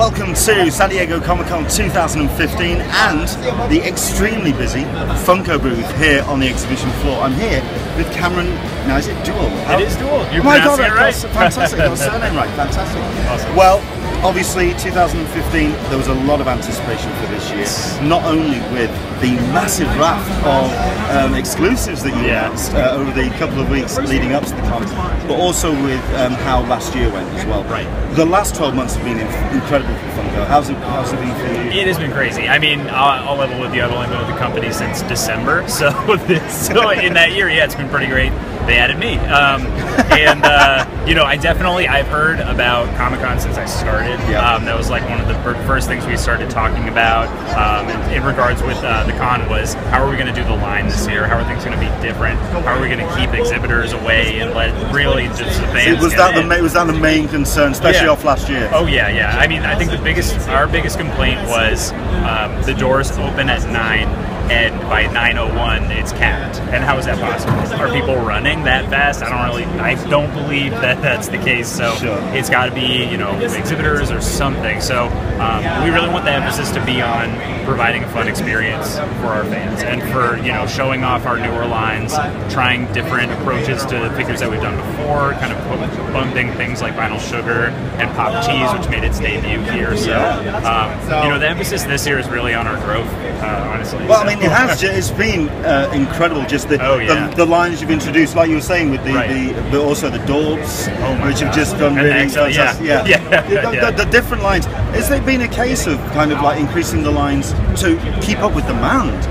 welcome to San Diego Comic-Con 2015 and the extremely busy Funko booth here on the exhibition floor. I'm here with Cameron. Now, is it Dueul? It is Dueul. You pronounced it right. Fantastic. Got the surname right. Fantastic. Awesome. Well, obviously 2015, there was a lot of anticipation for this year, not only with the massive raft of exclusives that you announced over the couple of weeks leading up to the con, but also with how last year went as well. Right. The last 12 months have been incredible for Funko. How's it been for you? It has been crazy. I mean, I'll level with you. I've only been with the company since December, so in that year, yeah, it's been pretty great. They added me, you know, I've heard about Comic-Con since I started. That was like one of the first things we started talking about in regards with the con was how are we going to do the line this year? How are things going to be different? How are we going to keep exhibitors away and let really just the fans was that the main concern, especially off last year? Oh yeah. I mean, I think our biggest complaint was the doors open at 9. And by 9:01, it's capped. And how is that possible? Are people running that fast? I don't believe that that's the case. So it's got to be, you know, exhibitors or something. So we really want the emphasis to be on providing a fun experience for our fans and for, you know, showing off our newer lines, trying different approaches to figures that we've done before, kind of bumping things like vinyl sugar and pop cheese, which made its debut here. So you know, the emphasis this year is really on our growth, honestly. Well, I mean, it's been incredible, just the lines you've introduced, like you were saying, with but also the Dorbs, which have just done really fantastic. The different lines. Has it been a case of kind of like increasing the lines to keep up with demand,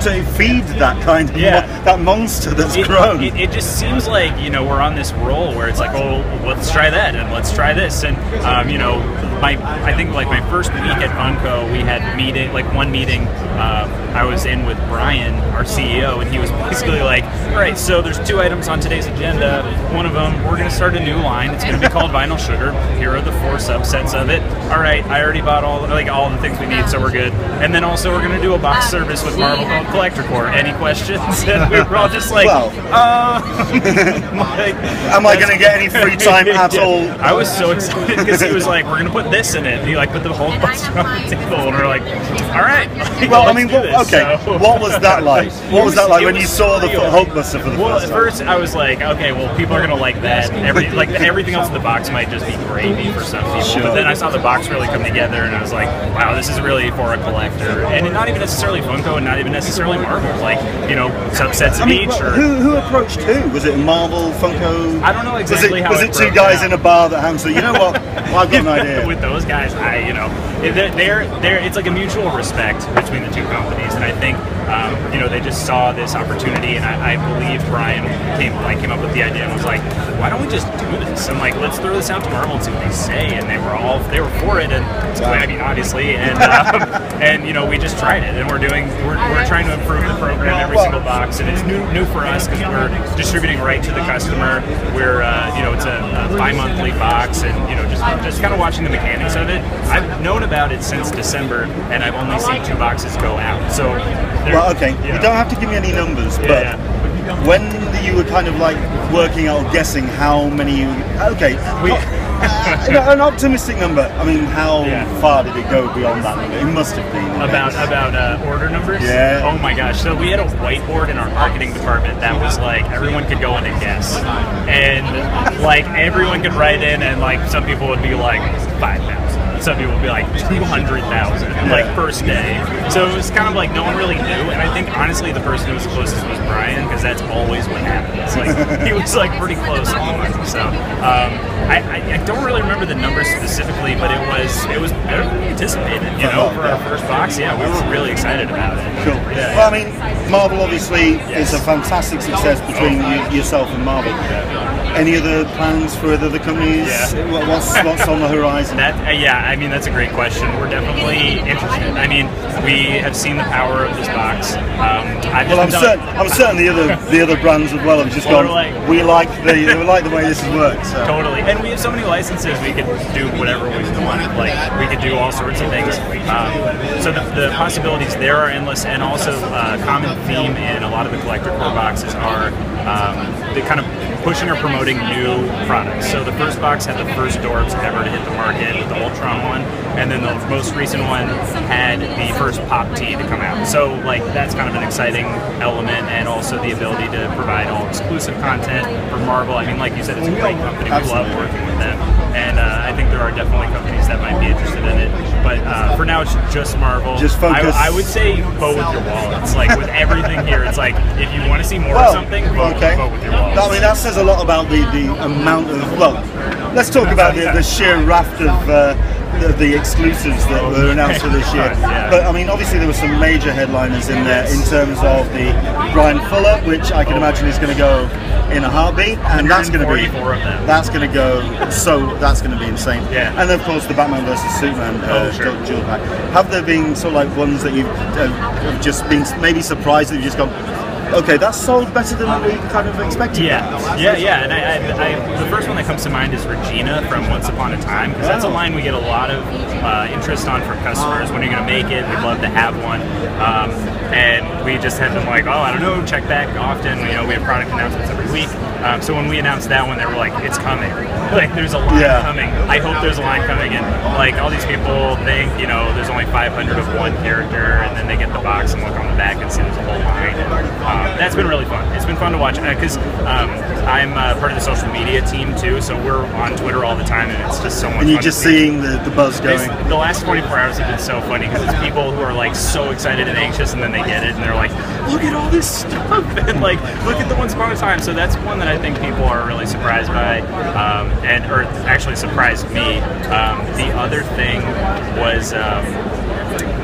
to feed that kind of that monster that's grown? It just seems like, you know, we're on this roll where it's like, oh, let's try that and let's try this, and you know, I think like my first week at Funko, we had one meeting. I was in with Brian, our CEO, and he was basically like, all right, so there's 2 items on today's agenda. One of them, we're going to start a new line. It's going to be called Vinyl Sugar. Here are the 4 subsets of it. All right, I already bought all the things we need, so we're good. And then also we're going to do a box service with Marvel called Collector Core. Any questions? And we were all just like, am I going to get any free time at all? I was so excited because he was like, we're going to put this in it. And he like put the whole box on the table, and we're like, all right. Well, I mean, what was that like? What was that like when you saw the Hulkbuster for the first time? Well, at first I was like, okay, well, people are gonna like that. Everything else in the box might just be gravy for some people. But then I saw the box really come together, and I was like, wow, this is really for a collector, and not even necessarily Funko, and not even necessarily Marvel. Like, you know, subsets of each. Or who approached who? Was it Marvel, Funko? I don't know exactly how. Was it 2 guys in a bar that Hamster? You know what? Well, I've got an idea. With those guys, it's like a mutual respect between the 2 companies, and I think you know, they just saw this opportunity, and I believe Brian came up with the idea and was like, why don't we just do this? I'm like, let's throw this out to Marvel and see what they say, and they were for it, and I mean, obviously, and you know, we just tried it, and we're trying to improve the program every single box, and it's new for us because we're distributing right to the customer. We're you know, it's a bi-monthly box, and you know, just kind of watching the mechanics of it. I've known about it since December, and I've only seen 2 boxes go out. So, well, okay, you don't have to give me any numbers, but when you were kind of like working out or guessing how many, you know, an optimistic number. I mean, how far did it go beyond that number? It must have been about order numbers. Yeah. Oh my gosh! So we had a whiteboard in our marketing department that was like everyone could go in and guess, and like everyone could write in, and like some people would be like 5,000. Some people would be like 200,000 like first day. So it was kind of like no one really knew, and I think honestly the person who was closest was Brian, because that's always what happens. Like he was like pretty close always. So I don't really remember the numbers specifically, but it was better than we anticipated. You know, for our first box, we were really excited about it. Cool. Well, I mean, Marvel obviously is a fantastic success between yourself and Marvel. Any other plans for other companies? What's on the horizon? I mean, that's a great question. We're definitely interested. I mean, we have seen the power of this box. I'm certain the other brands as well have just gone. We like the way this has worked. So. Totally, and we have so many licenses. We could do whatever we want. Like we could do all sorts of things. So the possibilities there are endless, and also a common theme in a lot of the collector core boxes are the kind of pushing or promoting new products. So the first box had the first Dorbs ever to hit the market with the Ultron one, and then the most recent one had the first Pop Tea to come out. So like that's kind of an exciting element, and also the ability to provide all exclusive content for Marvel. I mean, like you said, it's a great company. We love working with them, and I think there are definitely companies that might be interested in it. But for now, it's just Marvel. Just focus. I would say vote with your wallets. Like with everything here, it's like if you want to see more of something, vote with your wallets. I mean, that says a lot about the amount of, well, let's talk about the sheer raft of the exclusives that were announced for this year. But I mean, obviously there were some major headliners in there in terms of the Brian Fuller, which I can imagine is going to go in a heartbeat, and that's going to be that's going to be insane. Yeah. And of course the Batman versus Superman dual pack. Have there been sort of like ones that you've have just been maybe surprised that you've just gone, okay, that's sold better than we kind of expected? Yeah. And I, the first one that comes to mind is Regina from Once Upon a Time, because that's a line we get a lot of interest on from customers. When are you going to make it? We'd love to have one. And we just had them like, oh, I don't know, check back often. You know, we have product announcements every week. So when we announced that one, they were like, it's coming. Like, there's a line coming. I hope there's a line coming. And like, all these people think, you know, there's only 500 of one character, and then they get the box and look on the back and see there's a whole line. That's been really fun. It's been fun to watch because I'm part of the social media team too, so we're on Twitter all the time, and it's just so much fun. And you're just seeing the buzz going. The last 24 hours have been so funny because it's people who are like so excited and anxious, and then they get it, and they're like, look at all this stuff, and like, look at the Once Upon a Time. So that's one that I think people are really surprised by, or actually surprised me. The other thing was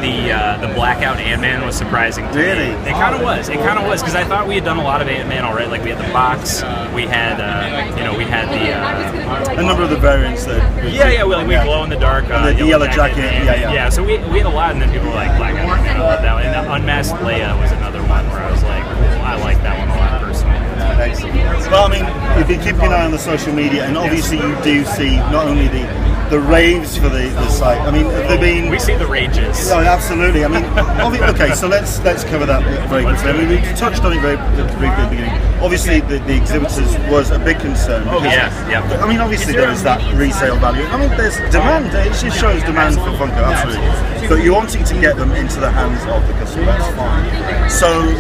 the Blackout Ant-Man was surprising to me. It kind of was. It kind of was, because I thought we had done a lot of Ant-Man already. Like we had the box, we had we had the a number of the variants that we glow in the dark, the yellow jacket. Yeah. So we had a lot, and then people were like, Blackout Ant-Man, I love that one. And the Unmasked Leia was another one where I was like, I like that one a lot personally. Excellent. Well, I mean, you've been keeping an eye on the social media, and obviously you do see not only the raves for the site. I mean, have there been? We see the rages. Oh, absolutely. I mean, okay. So let's cover that very quickly. I mean, we touched on it very briefly at the beginning. Obviously, the exhibitors was a big concern. Yeah. I mean, obviously there is that resale value. I mean, there's demand. It just shows demand for Funko, absolutely. But you're wanting to get them into the hands of the customer. That's fine. So,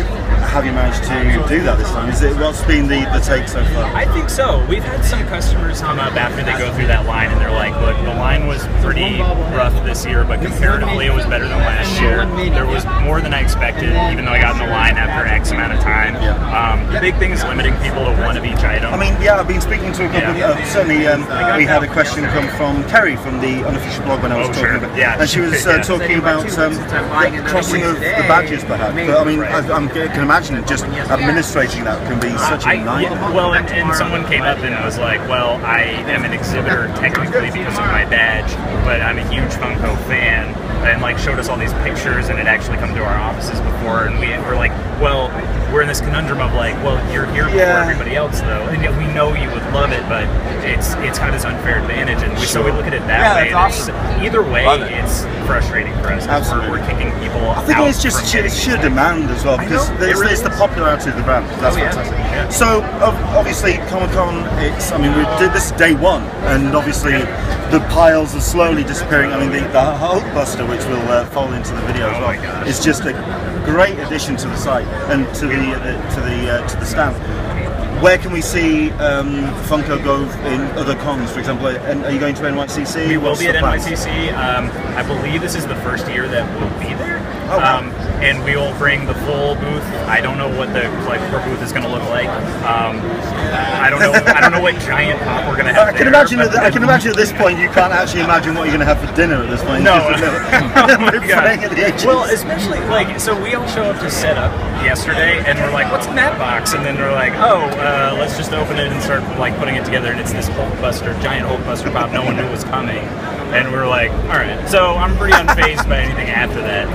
have you managed to do that this time? What's been the take so far? I think so. We've had some customers come up after they go through that line, and they're like, look, the line was pretty rough this year, but comparatively it was better than last year. There was more than I expected, even though I got in the line after X amount of time. The big thing is limiting people to one of each item. I mean, I've been speaking to a couple of, certainly we had a question come from Kerry from the unofficial blog when I was talking about, and she was talking about the crossing of the badges perhaps. But I mean, I can imagine just administrating that can be such a nightmare. Well, and someone came up and was like, well, I am an exhibitor technically because of my badge, but I'm a huge Funko fan, and like showed us all these pictures, and it actually come to our offices before, and we were like, well, we're in this conundrum of like, well, you're here before everybody else though, and yet we know you would love it, but it's kind of this unfair advantage, and so we look at it that way. Awesome. Either way, it's frustrating for us. Absolutely. We're kicking people out. I think it's just sheer demand as well, because there's the popularity of the brand. That's fantastic. Yeah. So obviously Comic-Con, we did this day one, and obviously the piles are slowly disappearing. I mean, the Hulkbuster, which will fall into the video as well, is just a great addition to the site and to the stand. Where can we see Funko go in other cons, for example? Are you going to NYCC? We will be at NYCC. I believe this is the first year that we'll be there. Oh, wow. And we will bring the full booth. I don't know what the core booth is going to look like. I don't know what giant pop we're going to have. I can imagine at this point you can't actually imagine what you're going to have for dinner at this point. No. Well, especially so we all show up to set up yesterday, and we're like, what's in that box? And then we're like, oh, let's just open it and start like putting it together, and it's this giant Hulkbuster pop no one knew was coming. And we were like, all right. So I'm pretty unfazed by anything after that.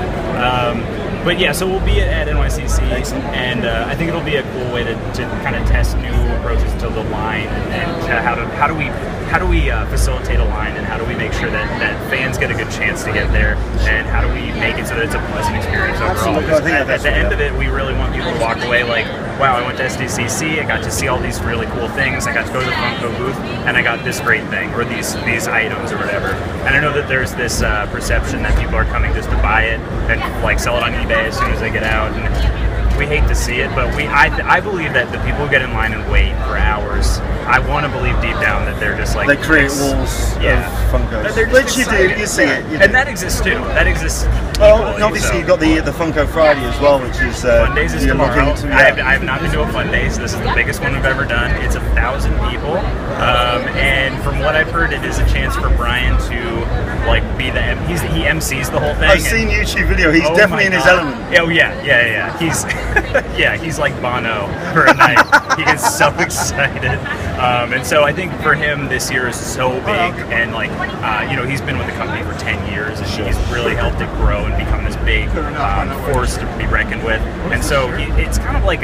But yeah, so we'll be at NYCC, and I think it'll be a cool way to kind of test new approaches to the line, and how do we facilitate a line, and how do we make sure that fans get a good chance to get there, and how do we make it so that it's a pleasant experience overall. At the end of it, we really want people to walk away like, wow, I went to SDCC, I got to see all these really cool things, I got to go to the Funko booth, and I got this great thing, or these items or whatever. And I know that there's this perception that people are coming just to buy it and like sell it on eBay as soon as they get out. And we hate to see it, but I believe that the people who get in line and wait for hours, I want to believe deep down that they're just like... They create walls of Funkos. Which you do, you see it. And that exists too. That exists well, equally, obviously you've got the Funko Friday as well, which is... Fundays is tomorrow. I have not been to a Fundays. This is the biggest one we've ever done. It's 1,000 people. And from what I've heard, it is a chance for Brian to like be the... He MCs the whole thing. I've seen YouTube video. He's definitely in his element. Oh yeah. He's... yeah, he's like Bono for a night. He gets so excited. And so I think for him this year is so big, and like, you know, he's been with the company for 10 years, and he's really helped it grow and become this big force to be reckoned with. And so it's kind of like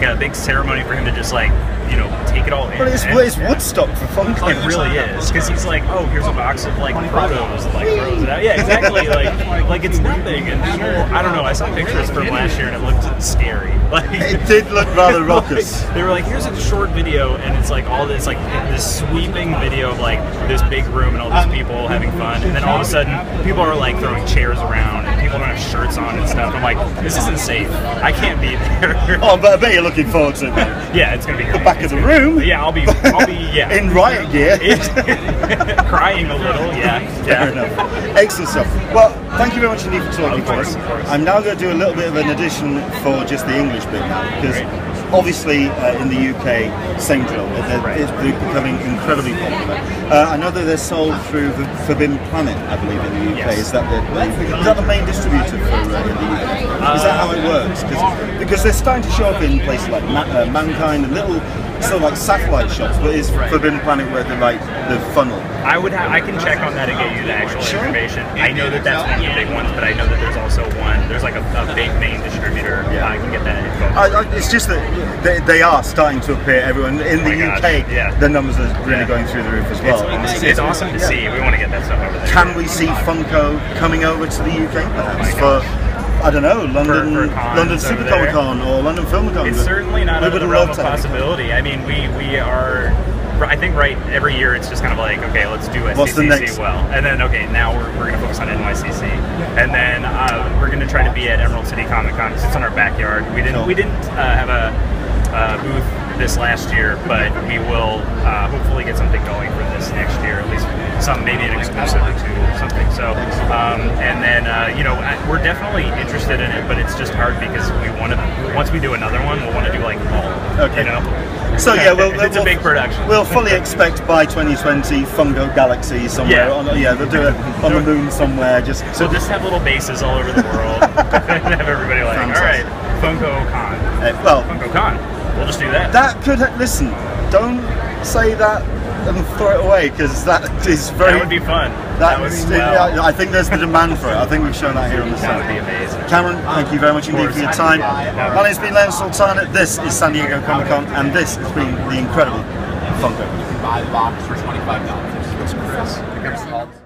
a big ceremony for him to just like, you know, take it all in. But it's Woodstock for Funko. It really is, because he's like, oh, here's a box of like protos, like throws it out. Yeah, exactly. like it's nothing. And people, I don't know. I saw pictures from last year and it looked scary. Like it did look rather raucous. They were like, here's a short video, and it's like all this, like this sweeping video of like this big room and all these people having fun, and then all of a sudden people are like throwing chairs around and people don't have shirts on and stuff. I'm like, this isn't safe. I can't be there. Oh, but I bet you're looking forward to it. Yeah, it's gonna be great. The back of the room. Yeah, I'll be in riot gear. Crying a little. Yeah. Fair enough. Excellent stuff. Well, thank you very much indeed for talking to us. I'm now going to do a little bit of an addition for just the English bit now, because obviously in the UK, same drill. It's becoming incredibly popular. I know that they're sold through the Forbidden Planet, I believe, in the UK. Yes. Is that the main distributor for in the UK? Is that how it works? Because they're starting to show up in places like Mankind and little sort of like satellite shops, but is Forbidden Planet where they're like the funnel? I can check on that and get you the actual information. I know that that's one of the big ones, but I know that there's also there's like a big main distributor. I can get that info. It's just that they are starting to appear everywhere. In the UK, the numbers are really going through the roof as well. It's awesome to see. We want to get that stuff over there. Can we see Funko coming over to the UK perhaps for, I don't know, London Super Comic Con or London Film Con? It's certainly not out of the realm of possibility. I mean, we are. I think every year it's just kind of like, okay, let's do SDCC well, and then okay, now we're going to focus on NYCC, and then we're going to try to be at Emerald City Comic Con because it's in our backyard. We didn't have a booth this last year, but we will hopefully get something going for this next year, at least maybe an exclusive or two or something. So, and then you know, we're definitely interested in it, but it's just hard because once we do another one, we'll want to do like all. Okay. You know. So yeah, it's a big production. We'll fully expect by 2020 Funko Galaxy somewhere. Yeah. They'll do it on the moon somewhere. Just have little bases all over the world and have everybody like, all right, Funko Con. Funko Con. We'll just do that. That could listen. Don't say that and throw it away, because that is very. That would be fun. I think there's the demand for it. I think we've shown that here on the site. That would be amazing. Cameron, thank you very much indeed for your time. My name's been Leonard Sultana. This is San Diego Comic Con, and this has been the incredible Funko. You can buy the box for $25.